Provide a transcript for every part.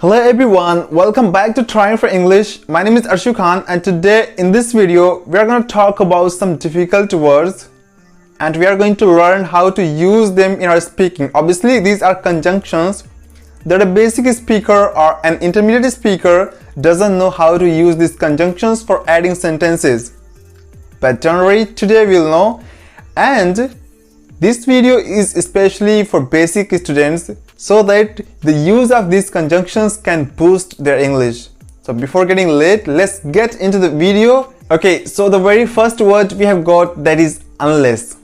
Hello everyone, welcome back to Trying for English. My name is Arshu and today in this video we are going to talk about some difficult words and we are going to learn how to use them in our speaking. Obviously these are conjunctions that a basic speaker or an intermediate speaker doesn't know how to use these conjunctions for adding sentences. But don't worry, today we'll know. And this video is especially for basic students so that the use of these conjunctions can boost their English. So before getting late, let's get into the video. Okay, so the very first word we have got, that is unless.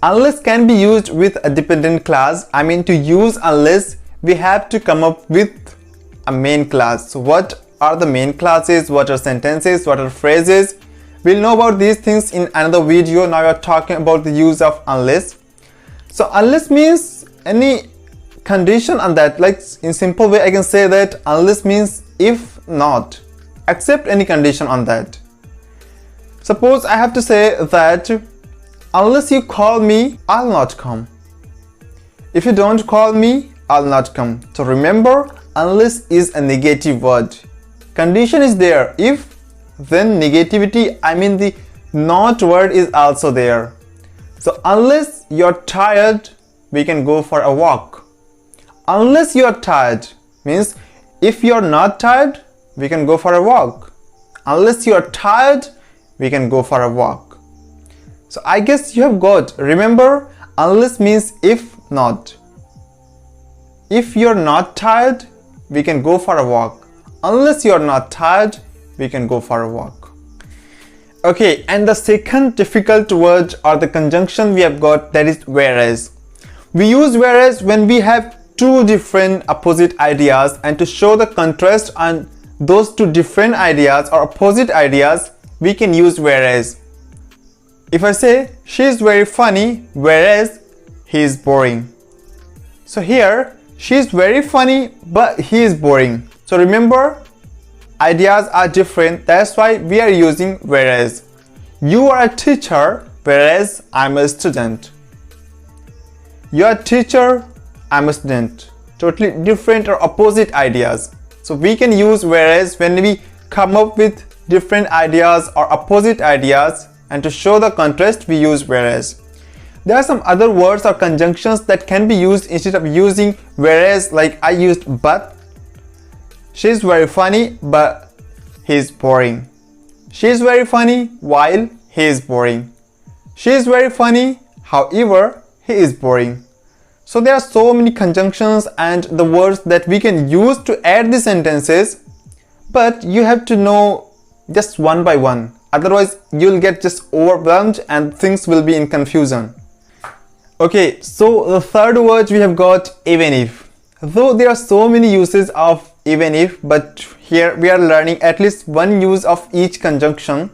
Unless can be used with a dependent clause. I mean, to use unless, we have to come up with a main clause. So what are the main clauses? What are sentences? What are phrases? We'll know about these things in another video. Now we are talking about the use of unless. So unless means any condition on that. Like in simple way I can say that unless means if not, accept any condition on that. Suppose I have to say that unless you call me, I'll not come. If you don't call me, I'll not come. So remember, unless is a negative word. Condition is there. If, then negativity, I mean the not word is also there. So unless you're tired, we can go for a walk. Unless you're tired means if you're not tired, we can go for a walk. Unless you're tired, we can go for a walk. So I guess you have got, remember, unless means if not. If you're not tired, we can go for a walk. Unless you're not tired, we can go for a walk. Okay, and the second difficult word or the conjunction we have got, that is whereas. We use whereas when we have two different opposite ideas, and to show the contrast on those two different ideas or opposite ideas, we can use whereas. If I say she is very funny whereas he is boring. So here she is very funny but he is boring. So remember, ideas are different, that's why we are using whereas. You are a teacher whereas I'm a student. You are a teacher, I'm a student. Totally different or opposite ideas. So we can use whereas when we come up with different ideas or opposite ideas, and to show the contrast we use whereas. There are some other words or conjunctions that can be used instead of using whereas, like I used but. She's very funny but he's boring. She's very funny while he is boring. She is very funny, however, he is boring. So there are so many conjunctions and the words that we can use to add the sentences, but you have to know just one by one. Otherwise, you'll get just overwhelmed and things will be in confusion. Okay, so the third word we have got even if. Though there are so many uses of even if, but here we are learning at least one use of each conjunction.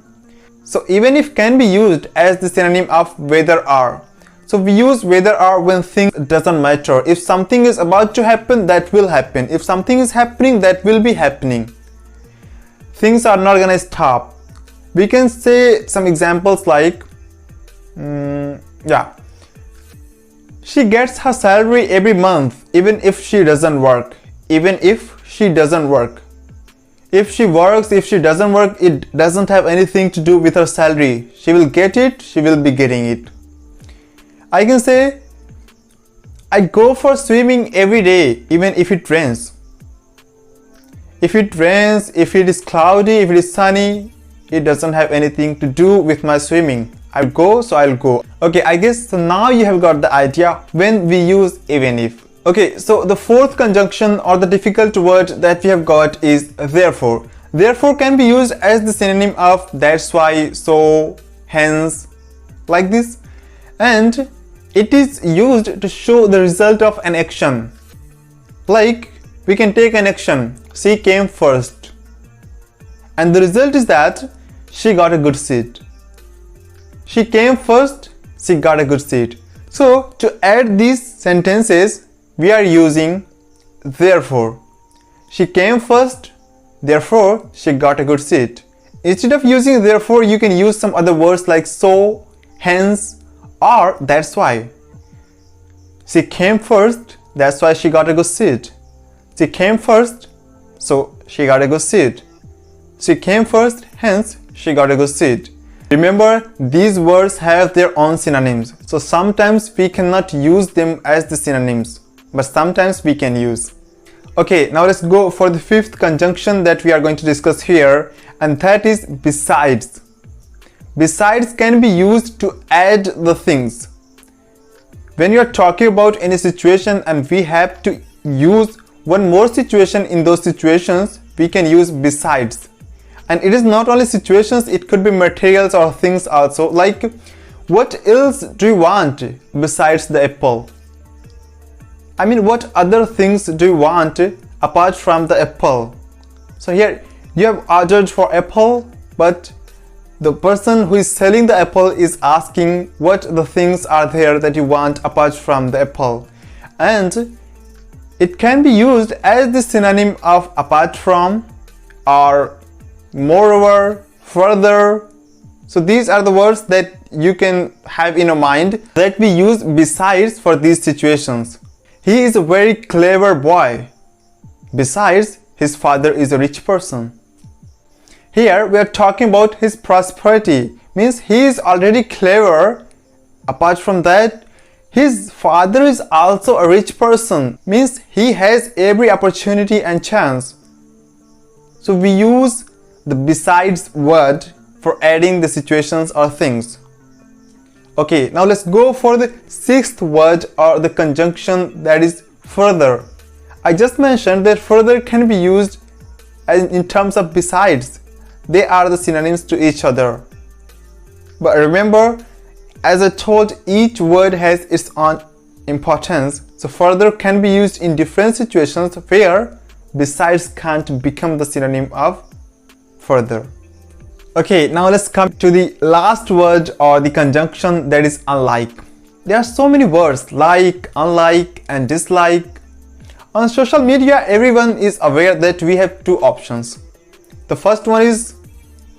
So even if can be used as the synonym of whether or. So we use whether or when things doesn't matter. If something is about to happen, that will happen. If something is happening, that will be happening. Things are not gonna stop. We can say some examples like, she gets her salary every month even if she doesn't work. Even if she doesn't work. If she works, if she doesn't work, it doesn't have anything to do with her salary. She will get it, she will be getting it. I can say, I go for swimming every day even if it rains. If it rains, if it is cloudy, if it is sunny, it doesn't have anything to do with my swimming. I go, so I'll go. Okay, I guess so now you have got the idea when we use even if. Okay, so the fourth conjunction or the difficult word that we have got is therefore. Therefore can be used as the synonym of that's why, so, hence, like this. And it is used to show the result of an action. Like, we can take an action. She came first. And the result is that she got a good seat. She came first, she got a good seat. So, to add these sentences, we are using therefore. She came first, therefore she got a good seat. Instead of using therefore, you can use some other words like so, hence, or that's why. She came first, that's why she got a good seat. She came first, so she got a good seat. She came first, hence she got a good seat. Remember, these words have their own synonyms, so sometimes we cannot use them as the synonyms, but sometimes we can use. Okay, now let's go for the fifth conjunction that we are going to discuss here, and that is besides. Besides can be used to add the things. When you are talking about any situation and we have to use one more situation in those situations, we can use besides. And it is not only situations, it could be materials or things also. Like, what else do you want besides the apple? I mean, what other things do you want apart from the apple? So here you have ordered for apple, but the person who is selling the apple is asking what the things are there that you want apart from the apple. And it can be used as the synonym of apart from or moreover, further. So these are the words that you can have in your mind that we use besides for these situations. He is a very clever boy. Besides, his father is a rich person. Here we are talking about his prosperity, means he is already clever. Apart from that, his father is also a rich person, means he has every opportunity and chance. So we use the besides word for adding the situations or things. Okay, now let's go for the sixth word or the conjunction, that is further. I just mentioned that further can be used in terms of besides. They are the synonyms to each other. But remember, as I told, each word has its own importance. So further can be used in different situations where besides can't become the synonym of further. Okay, now let's come to the last word or the conjunction, that is unlike. There are so many words like, unlike and dislike. On social media, everyone is aware that we have two options. The first one is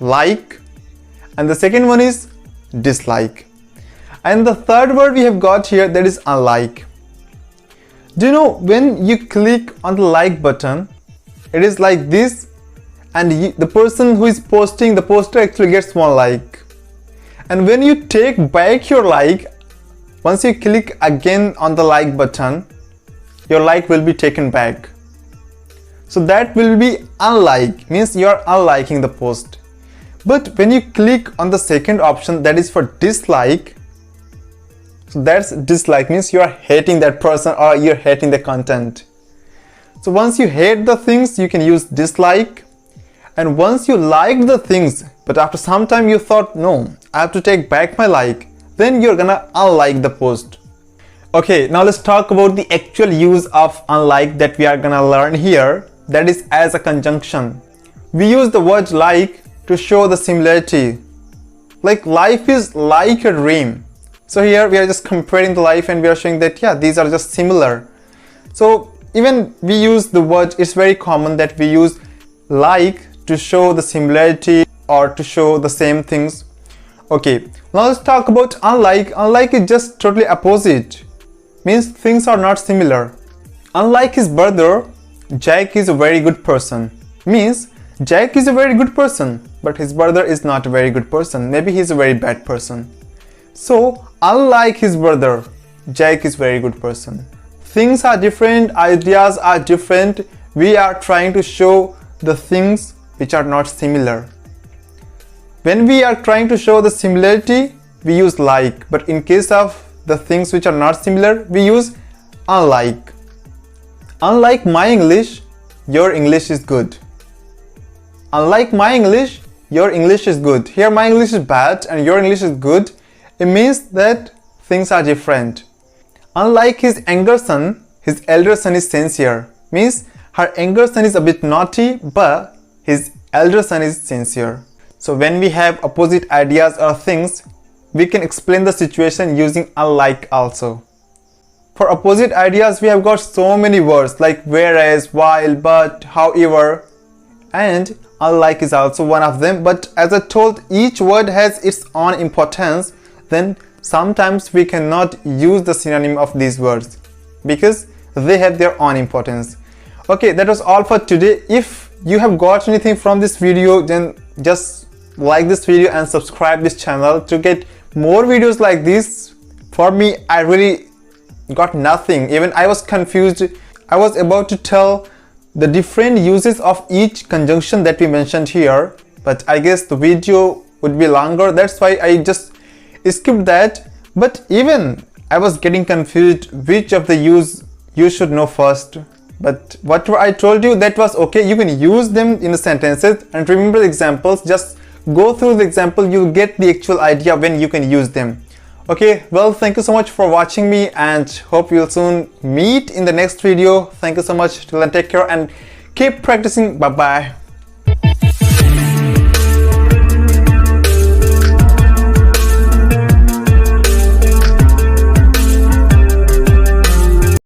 like and the second one is dislike. And the third word we have got here, that is unlike. Do you know when you click on the like button, it is like this, and the person who is posting the poster actually gets one like. And when you take back your like, once you click again on the like button, your like will be taken back. So that will be unlike, means you are unliking the post. But when you click on the second option, that is for dislike, so that's dislike, means you are hating that person or you're hating the content. So once you hate the things, you can use dislike. And once you liked the things, but after some time you thought, no, I have to take back my like, then you're gonna unlike the post. Okay, now let's talk about the actual use of unlike that we are gonna learn here, that is as a conjunction. We use the word like to show the similarity. Like life is like a dream. So here we are just comparing the life and we are showing that yeah, these are just similar. So even we use the word, it's very common that we use like to show the similarity or to show the same things. Okay, now let's talk about unlike. Unlike is just totally opposite, means things are not similar. Unlike his brother, Jack is a very good person, means Jack is a very good person, but his brother is not a very good person. Maybe he's a very bad person. So, unlike his brother, Jack is a very good person. Things are different, ideas are different. We are trying to show the things which are not similar. When we are trying to show the similarity, we use like. But in case of the things which are not similar, we use unlike. Unlike my English, your English is good. Unlike my English, your English is good. Here my English is bad and your English is good. It means that things are different. Unlike his younger son, his elder son is sincere. Means her younger son is a bit naughty, but his elder son is sincere. So when we have opposite ideas or things, we can explain the situation using unlike also. For opposite ideas, we have got so many words like whereas, while, but, however, and unlike is also one of them. But as I told, each word has its own importance. Then sometimes we cannot use the synonym of these words because they have their own importance. Okay, that was all for today. If you have got anything from this video, then just like this video and subscribe this channel to get more videos like this. For me, I really got nothing. Even I was confused. I was about to tell the different uses of each conjunction that we mentioned here, but I guess the video would be longer. That's why I just skipped that. But even I was getting confused which of the use you should know first. But whatever I told you, that was okay. You can use them in the sentences and remember the examples. Just go through the example, you'll get the actual idea when you can use them. Okay, well, thank you so much for watching me and hope you'll soon meet in the next video. Thank you so much. Till then, take care and keep practicing. Bye bye.